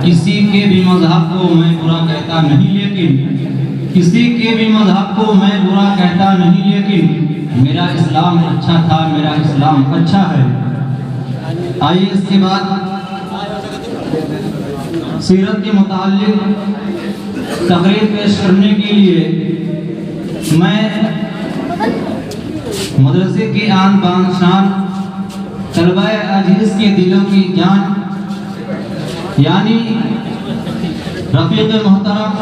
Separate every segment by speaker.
Speaker 1: کسی کے بھی مذہب کو میں برا کہتا نہیں، لیکن کسی کے بھی مذہب کو میں برا کہتا نہیں، لیکن میرا اسلام اچھا تھا، میرا اسلام اچھا ہے۔ آئیے اس کے بعد سیرت کے متعلق تقریر پیش کرنے کے لیے میں مدرسے کی آن بان شان طلبہ عزیز کے دلوں کی جان یعنی رفیق محترم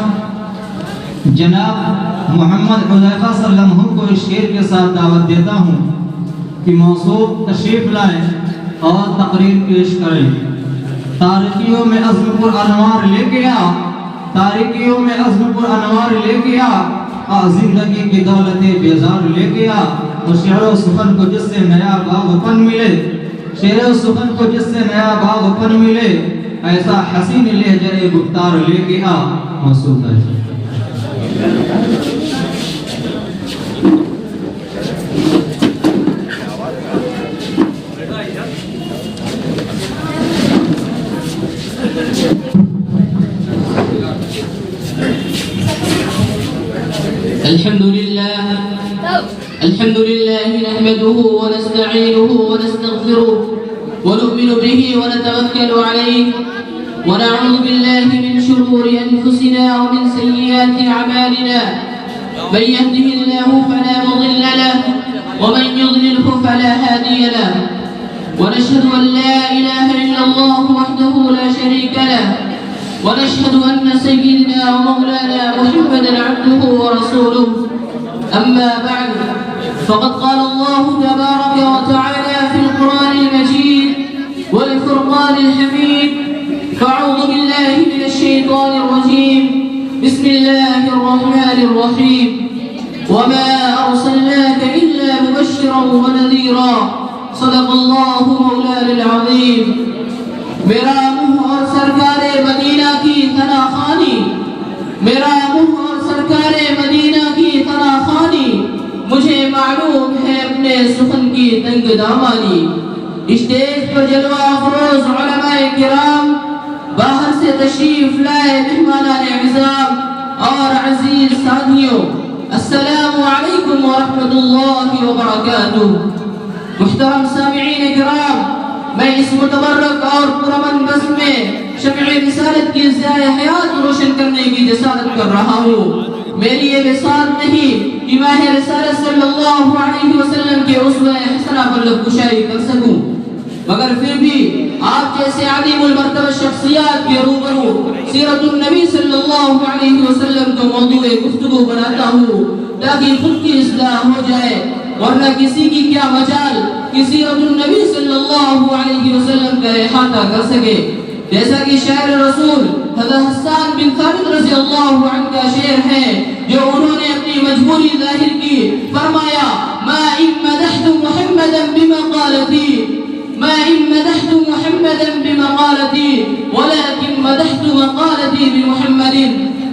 Speaker 1: جناب محمد حذیفہ صلی اللہ علیہ وسلم کو اس شعر کے ساتھ دعوت دیتا ہوں کہ موصوف تشریف لائیں اور تقریر پیش کریں۔ تاریکیوں میں عزم پر انوار لے کے آ، تاریکیوں میں عزم پر انوار لے کے آ، زندگی کی دولت بیزار لے کے آ، اور شعر و سخن کو جس سے نیا باغ پن ملے، شعر و سخن کو جس سے نیا باغ پن ملے، ایسا حسین لہجہ گفتار لے کے آ۔ موصوف ہے
Speaker 2: الحمد لله نحمده ونستعينه ونستغفره ونؤمن به ونتوكل عليه ونعوذ بالله من شرور أنفسنا ومن سيئات أعمالنا، من يهده الله فلا مضل له ومن يضلله فلا هادي له، ونشهد أن لا إله إلا الله وحده لا شريك له، ونشهد أن سيدنا ومولانا محمدا عبده ورسوله. أما بعد، فقد قال الله تبارك وتعالى في القرآن المجيد والفرقان الحميد: فأعوذ بالله من الشيطان الرجيم، بسم الله الرحمن الرحيم، وما أرسلناك إلا مبشرا ونذيرا، صدق الله مولانا العظيم. میرا منہ اور سرکار مدینہ کی ثنا خوانی، میرا منہ اور سرکار مدینہ کی ثنا خوانی، مجھے معلوم ہے اپنے سخن کی تنگ دامانی. اسٹیج پر جلوہ افروز علماء کرام، باہر سے تشریف لائے مہمانان اعزام اور عزیز ساتھیوں، السلام علیکم ورحمۃ اللہ وبرکاتہ. محترم سامعین کرام، میں اس متبرک اور پرامن بزم میں شمع رسالت کی ضیاء حیات روشن کرنے کی جسارت کر رہا ہوں. میری یہ بساط نہیں کہ ماہ رسالت صلی اللہ علیہ وسلم کے اسوہ حسنہ پر لب کشائی کر سکوں، مگر پھر بھی آپ جیسے عظیم المرتبہ شخصیات کے روبرو سیرت النبی صلی اللہ علیہ وسلم کو موضوع گفتگو بناتا ہوں تاکہ خود کی اصلاح ہو جائے، ورنہ کسی کی کیا مجال کہ سیرت النبی صلی اللہ علیہ وسلم کا احاطہ کر سکے. جیسا کہ شاعر رسول حضرت حسان بن ثابت رضی اللہ عنہ کا شعر ہے جو انہوں نے اپنی مجبوری ظاہر کی، فرمایا: ما ان مدحت محمدا بمقالتی، ما ان مدحت محمدا بمقالتی ولكن مدحت مقالتی بمحمد.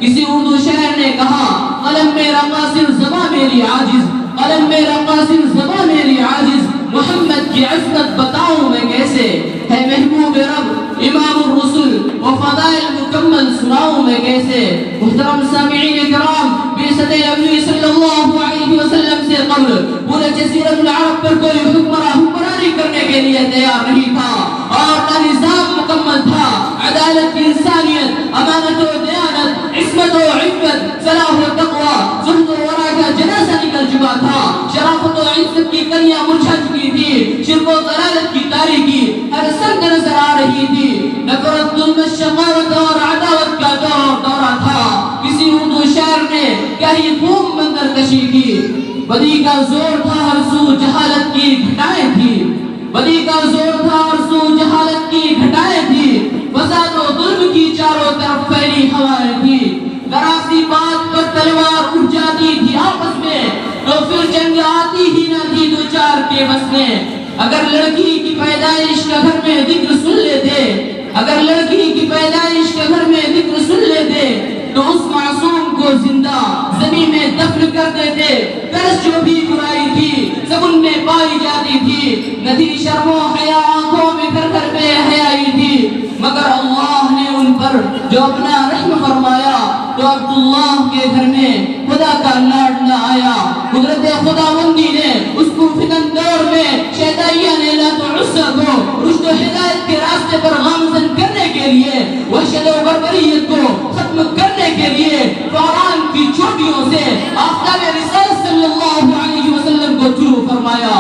Speaker 2: کسی اردو شاعر نے کہا: قلم میرا قاصر زباں میری عاجز، قلم میرا قاصر زباں میری عاجز، محمد کی عظمت بتاؤں میں کیسے، ہے محبوب رب امام الرسل و فضائل مکمل سناؤں میں کیسے. محترم سامعین کرام، بعثت نبی صلی اللہ علیہ وسلم سے قبل پورے جزیرۃ العرب پر کوئی حکمرانی کرنے کے لیے تیار نہیں تھا، اور نہ نظام مکمل تھا. عدالت، انسانیت، امانت و دیانت، عصمت و عفت، صلاح و تقوی، زہد و ورع کا جنازہ نکل چکا تھا. شرافت و عزت کی کلیاں مرجھا چکی تھی، شرک و ضلالت کی تاریکی ہر سمت نظر آ رہی تھی. نفرت، ظلم، شقاوت اور عداوت کا دورہ تھا. کسی اردو شاعر نے کیا ہی خوب منظر کشی کی. بدی کا زور تھا، ہر سو جہالت کی گھٹائیں تھی، بدی کا زور تھا، ہر سو جہالت کی گھٹائیں تھی. فساد و ظلم کی چاروں طرف پھیلی ہوائیں تھی. کراسی بات پر تلوار اٹھ جاتی تھی آپس میں، تو پھر جنگ آتی ہی نہ تھی دو چار کے بس میں. اگر لڑکی کی پیدائش کا گھر میں ذکر سن لیتے، اگر لڑکی کی پیدائش کا گھر میں ذکر سن لیتے، تو اس معصوم کو زندہ زمین میں دفن کر دیتے. درس جو بھی برائی تھی سب ان میں پائی جاتی تھی، نہ تھی شرم و حیا آنکھوں میں گھر گھر بے حیائی تھی، مگر اللہ نے ان پر جو اپنا رحم فرمایا تو عبداللہ کے گھر میں خدا کا لاڈلا آیا. قدرت خداوندی نے اس پرفتن دور میں شیطانیہ نے لات و عزا کو رشد و ہدایت کے راستے پر گامزن کرنے کے لیے وحشت و بربریت کو ختم کرنے کے لیے فاران کی چوٹیوں سے آفتاب رسالت صلی اللہ علیہ وسلم کو طلوع فرمایا.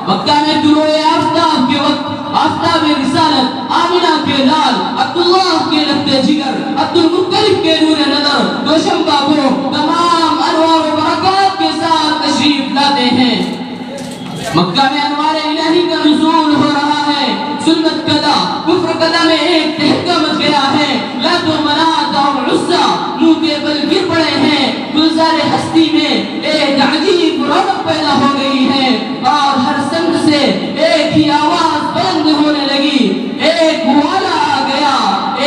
Speaker 2: مکہ میں طلوع آفتاب کے وقت آفتاب رسالت آمینہ کے لال عبداللہ کے لخت جگر عبدالمطلب کے نور نظر دوشمبہ کو تمام انوار و برکات کے ساتھ تشریف لاتے ہیں. مکہ میں انوار الہی کا نزول ہو رہا ہے. سنت قدا کفر قدا میں ایک تہلکہ مچ گیا ہے. لات و منات اور عزا منہ کے بل گر پڑے ہیں. گلزار ہستی میں ایک عجیب رونق پیدا ہو گئی ہے اور ہر سمت سے ایک ہی آواز بلند ہونے لگی. ایک والا آ گیا,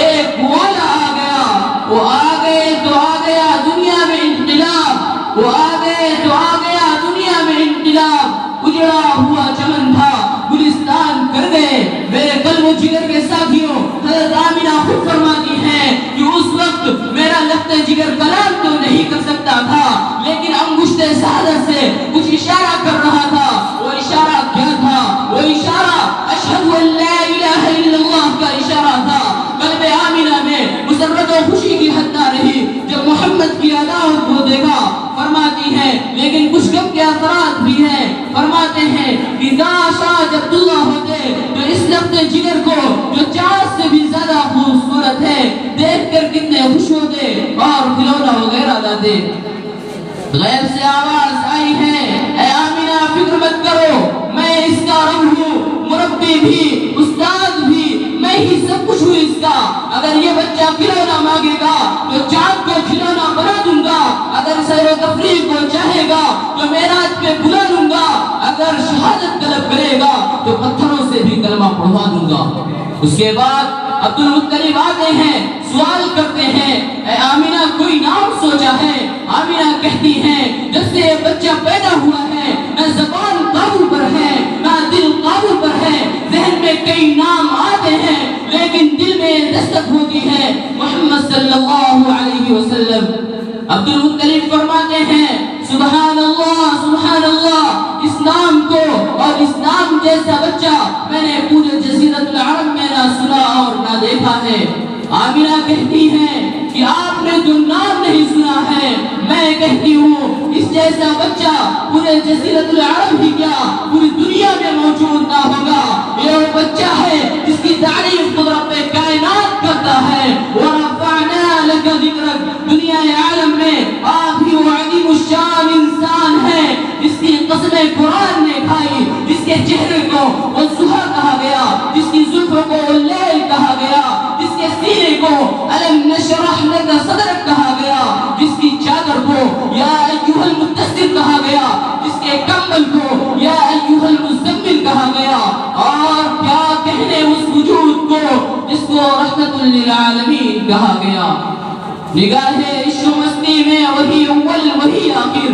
Speaker 2: ایک والا آ گیا. وہ آ گئے تو آ گیا دنیا میں انقلاب, وہ آ گئے تو آ گیا دنیا میں انقلاب. اجڑا ہوا چمن تھا گلستان کر گئے. میرے قلب و جگر کے ساتھیوں, حضرت آمینہ خود فرماتی ہیں کہ اس وقت میرا لخت جگر کلام تو نہیں کر سکتا تھا, لیکن انگشت سعادت سے کچھ اشارہ کر رہا تھا. وہ اشارہ کیا تھا؟ وہ اشارہ اشہد ان لا الہ الا اللہ کا اشارہ تھا. قلب آمینہ میں مسرت و خوشی کی حد نہ رہی جب محمد کی عداوت کو دیکھا. فرماتی ہیں لیکن کچھ غم کے اثرات بھی ہیں. فرماتے ہیں کہ کاش آج عبداللہ ہوتے تو اس لخت جگر کو جو چاند سے بھی زیادہ خوبصورت ہے دیکھ کر کتنے خوش ہوتے اور کھلونا وغیرہ لاتے. غیب سے آواز آئی ہے, اے آمینہ فکر مت کرو, میں اس کا رب ہوں, مربی بھی, استاد بھی, میں ہی سب کچھ ہوں اس کا. اگر یہ بچہ کھلونا مانگے گا تو چاند کو کھلونا بنا دوں گا. اگر سیر و تفریح کو چاہے گا تو معراج پہ بلا لوں گا. اگر شہادت طلب کرے گا تو پتھروں سے بھی کلمہ پڑھوا دوں گا. اس کے بعد عبدالمطلب آتے ہیں, سوال کرتے ہیں, اے آمینہ کوئی نام سوچا ہے؟ آمینہ کہتی ہیں جب سے یہ بچہ پیدا ہوا ہے نہ زبان قابو پر ہے نہ دل قابو پر ہے. ذہن میں کئی نام آتے ہیں لیکن دل میں دستک ہوتی ہے محمد صلی اللہ علیہ وسلم. عبدالمطلب فرماتے ہیں سبحان اللہ, اس نام کو اور اس نام جیسا بچہ میں نے پورے جزیرۃ العرب میں نہ سنا اور نہ دیکھا ہے. آمینہ کہتی ہیں کہ آپ نے جو نام نہیں سنا ہے, میں کہتی ہوں اس جیسا بچہ پورے جزیرۃ العرب ہی کیا پوری دنیا میں موجود نہ ہوگا. یہ وہ بچہ ہے جس کی تعریف قدرت کائنات کرتا ہے. وَرَفَعْنَا لَكَ ذِكْرَكَ, دنیا عالم میں آپ ہی وہ عظیم الشان انسان ہے جس کی قسمیں قرآن نے کھائی, جس کے چہرے کو وہ ضحیٰ کہا گیا, جس کی زلفوں کو وہ لیل کہا گیا, جس کے سینے کو الم نشرح لک صدرک کہا گیا, جس کی چادر کو یا ایھا المدثر کہا گیا, جس کے کمبل کو یا ایھا المزمل کہا گیا. اور کیا کہنے اس وجود کو جس کو رحمت للعالمین کہا گیا. نگاہ عشق و مستی میں وہی اول وہی آخر,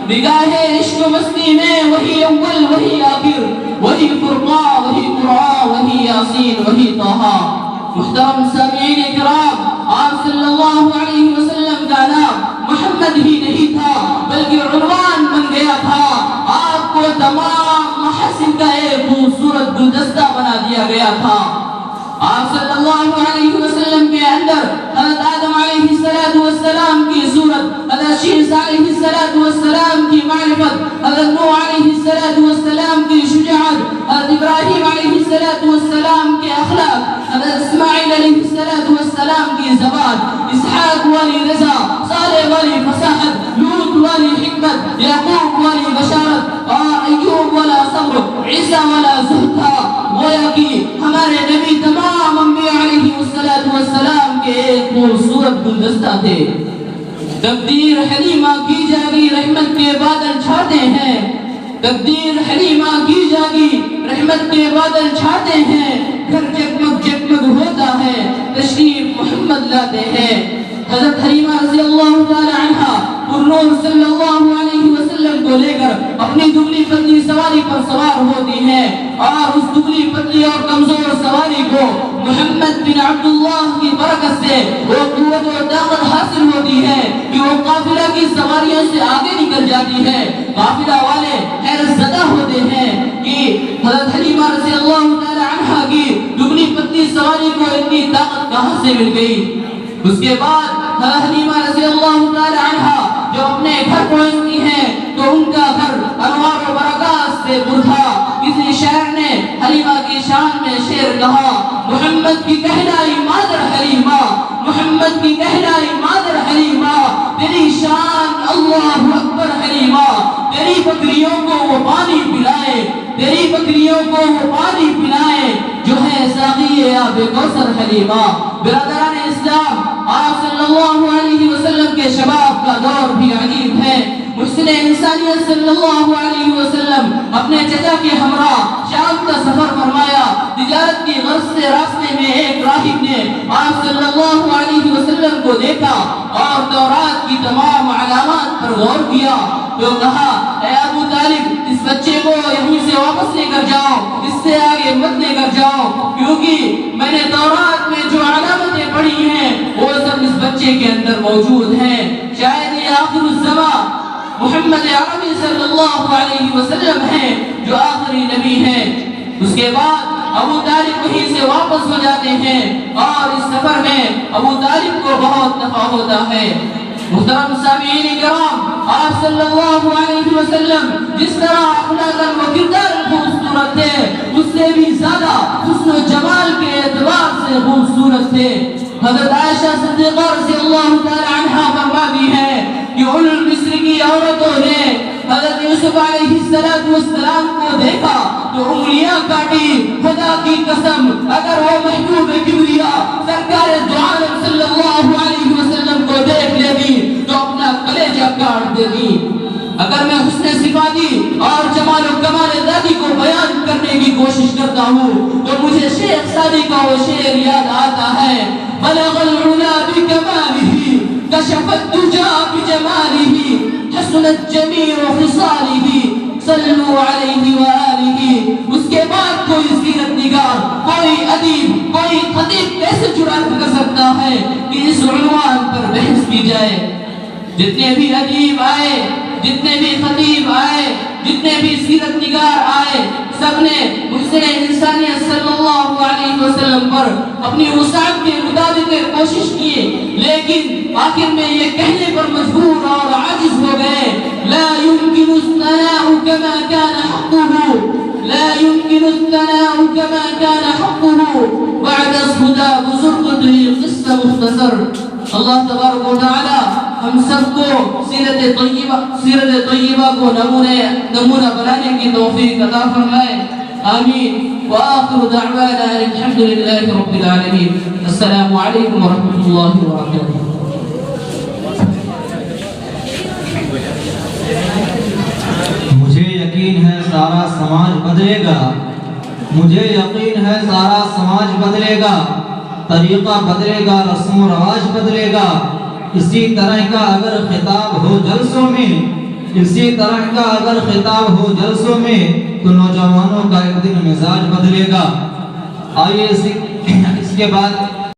Speaker 2: نگاہ عشق و مستی میں وہی اول وہی آخر, وہی فرقان وہی قرآن وہی یاسین وہی طٰہٰ. محترم سامعین کرام, آپ صلی اللہ علیہ وسلم کا نام محمد ہی نہیں تھا بلکہ عنوان بن گیا تھا. آپ کو تمام محاسن کا ایک خوبصورت گلدستہ بنا دیا گیا تھا. آپ صلی اللہ علیہ وسلم کے اندر حضرت آدم علیہ السلام کی صورت, حضرت شیس علیہ السلام کی معرفت, حضرت نوح علیہ السلام کی شجاعت, حضرت ابراہیم علیہ السلام کے اخلاق, حضرت اسماعیل علیہ السلام کی زبان, اسحاق والی رضا, صالح والی فصاحت, لوط والی حکمت, یعقوب والی بشارت اور ایوب والا صبر, عیسیٰ والا زہد تھا. گویا کہ ہمارے نبی تمام انبیاء علیہ السلام کے ایک خوبصورت گلدستہ تھے. تقدیر حلیمہ کی جاگی رحمت کے بادل چھاتے ہیں, تقدیر حلیمہ کی جاگی رحمت کے بادل چھاتے ہیں. گھر جگمگ جگمگ ہوتا ہے, تشریف محمد لاتے ہیں. حضرت حلیمہ رضی اللہ تعالی عنہ نور صلی اللہ علیہ وسلم کو لے کر اپنی دبلی پتلی سواری پر سوار ہوتی ہیں. اور اس دبلی پتلی اور کمزور سواری کو محمد بن عبداللہ کی برکت سے وہ قوت و طاقت حاصل ہوتی ہے کہ وہ قافلہ کی سواریوں سے آگے نکل جاتی ہے. قافلہ والے حیرت زدہ ہوتے ہیں کہ حضرت حلیمہ رضی اللہ تعالی عنہا کی دبلی پتلی سواری کو اتنی طاقت کہاں سے مل گئی. اس کے بعد حضرت حلیمہ رضی اللہ تعالی عنہا جو اپنے گھر پہنچتی ہیں تو ان کا گھر انوار و برکات سے پر تھا. کسی شاعر نے حلیمہ کی شان میں شعر کہا: محمد کی کہلائی مادر حلیمہ، محمد کی کہلائی مادر حلیمہ، تیری شان اللہ اکبر حلیمہ. تیری بکریوں کو وہ پانی پلائے، تیری بکریوں کو وہ پانی پلائے جو ہے ساقی آب کوثر حلیمہ. برادران اسلام، آپ صلی اللہ علیہ وسلم کے شباب کا دور بھی عجیب ہے. محسن انسانیت صلی اللہ علیہ وسلم اپنے چچا کے ہمراہ شام کا سفر فرمایا. تجارت کی غرض سے راستے میں ایک راہب نے آپ صلی اللہ علیہ وسلم کو دیکھا اور تورات کی تمام علامات پر غور کیا تو کہا: اے ابو طالب، اس بچے کو یہیں سے واپس لے کر جاؤ، اس سے آگے مت لے کر جاؤ، کیونکہ میں نے تورات میں جو علامتیں پڑھی ہیں وہ سب اس بچے کے اندر موجود ہیں. شاید یہ آخر الزمان محمد عربی صلی اللہ علیہ وسلم ہیں جو آخری نبی ہیں. اس کے بعد ابو طالب وہیں سے واپس ہو جاتے ہیں اور اس سفر میں ابو طالب کو بہت نفع ہوتا ہے. محترم سامعین کرام، آپ صلی اللہ علیہ وسلم جس طرح اخلاقاً و کردار خوبصورت تھے، اس سے بھی زیادہ حسن و جمال کے اعتبار سے خوبصورت تھے. حضرت عائشہ صدیقہ رضی اللہ تعالی عنہا فرماتی ہے کہ مصر کی عورتوں نے حضرت یوسف علیہ السلام کو دیکھا تو انگلیاں کاٹی. خدا کی قسم، اگر وہ محبوب کبریا سرکار دو عالم صلی اللہ علیہ وسلم کو دیکھ لیتی تو اپنا کلیجہ کاٹ دیتی. اگر میں حسن صفاتی اور جمال و کمال ذاتی کو بیان کرنے کی کوشش کرتا ہوں تو مجھے شیخ سعدی کا وہ شعر یاد آتا ہے: بلغ العلا بکمالہ، کشف الدجا بجمالہ، حسنت جمیع خصالہ، صلو علیہ وآلہ. اس کے بعد کوئی سیرت نگار، کوئی ادیب، کوئی خطیب کیسے جرأت کر سکتا ہے کہ اس عنوان پر بحث کی جائے؟ جتنے بھی ادیب آئے، جتنے بھی خطیب آئے، جتنے بھی سیرت نگار آئے، سب نے محسن انسانیت صلی اللہ علیہ وسلم پر اپنی وسعت کے مطابق کوشش کی، لیکن آخر میں یہ کہنے پر مجبور اور عاجز ہو گئے: لا يمكن الثناء كما كان حقه، لا يمكن الثناء كما كان حقه بعد الهدى بزرقته قصة مختصر. اللہ تبارک و تعالی ہم سب کو سیرت طیبہ کو نمونہ بنانے کی توفیق عطا فرمائے. آمین. وآخر دعوانا الحمد للہ رب العالمین. السلام علیکم ورحمۃ اللہ وبرکاتہ.
Speaker 1: مجھے یقین ہے سارا سماج بدلے گا، مجھے یقین ہے سارا سماج بدلے گا، طریقہ بدلے گا، رسم و رواج بدلے گا. اسی طرح کا اگر خطاب ہو جلسوں میں، اسی طرح کا اگر خطاب ہو جلسوں میں تو نوجوانوں کا ایک دن مزاج بدلے گا. آئیے اس کے بعد